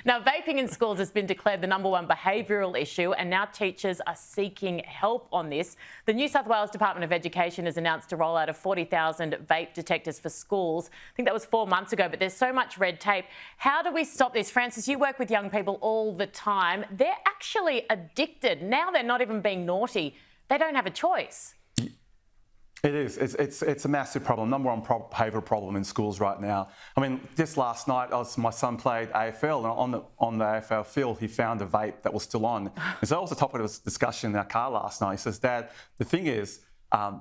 Now, vaping in schools has been declared the #1 behavioural issue, and now teachers are seeking help on this. The New South Wales Department of Education has announced a rollout of 40,000 vape detectors for schools. I think that was 4 months ago, but there's so much red tape. How do we stop this? Francis, you work with young people all the time. They're actually addicted. Now they're not even being naughty. They don't have a choice. It is. It's a massive problem. #1 behavioural problem in schools right now. I mean, just last night, my son played AFL, and on the AFL field, he found a vape that was still on. And so that was the topic of discussion in our car last night. He says, "Dad, the thing is,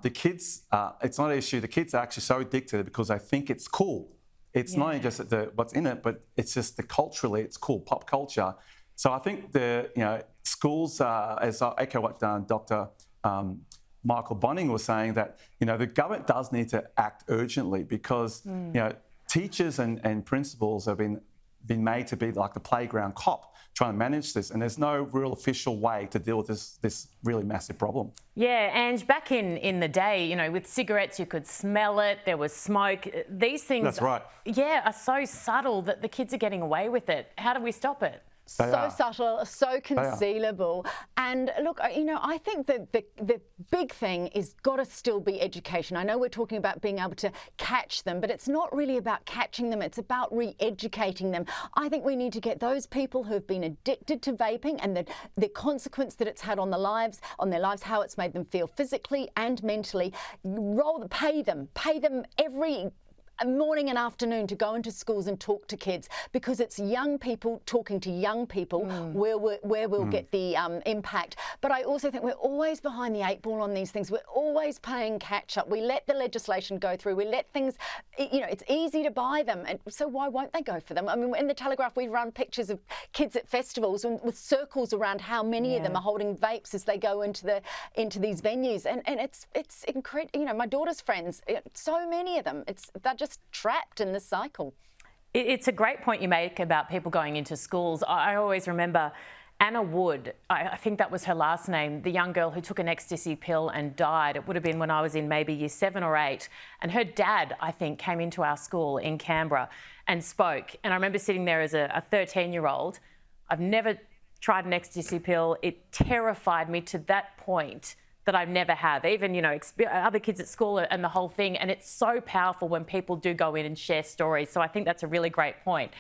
the kids, it's not an issue. The kids are actually so addicted because they think it's cool. It's not only just what's in it, but it's just culturally, it's cool, pop culture." So I think schools, as I echo what Dr. Michael Bonning was saying, that the government does need to act urgently, because teachers and principals have been made to be like the playground cop trying to manage this, and there's no real official way to deal with this really massive problem. Yeah, and back in the day, with cigarettes you could smell it, there was smoke. These things, that's right, are so subtle that the kids are getting away with it. How do we stop it? So subtle, so concealable. And look, I think that the big thing is got to still be education. I know we're talking about being able to catch them, but it's not really about catching them. It's about re-educating them. I think we need to get those people who have been addicted to vaping and the consequence that it's had on their lives, how it's made them feel physically and mentally. Pay them every morning and afternoon to go into schools and talk to kids, because it's young people talking to young people where we'll get the impact. But I also think we're always behind the 8 ball on these things. We're always playing catch up. We let the legislation go through. We let things, it's easy to buy them. And so why won't they go for them? I mean, in the Telegraph, we run pictures of kids at festivals with circles around how many of them are holding vapes as they go into these venues. And it's incredible. My daughter's friends, so many of them, they're just trapped in this cycle. It's a great point you make about people going into schools. I always remember Anna Wood, I think that was her last name, the young girl who took an ecstasy pill and died. It would have been when I was in maybe year 7 or 8. And her dad, I think, came into our school in Canberra and spoke. And I remember sitting there as a 13-year-old. I've never tried an ecstasy pill. It terrified me to that point that I never have, even, other kids at school and the whole thing. And it's so powerful when people do go in and share stories. So I think that's a really great point.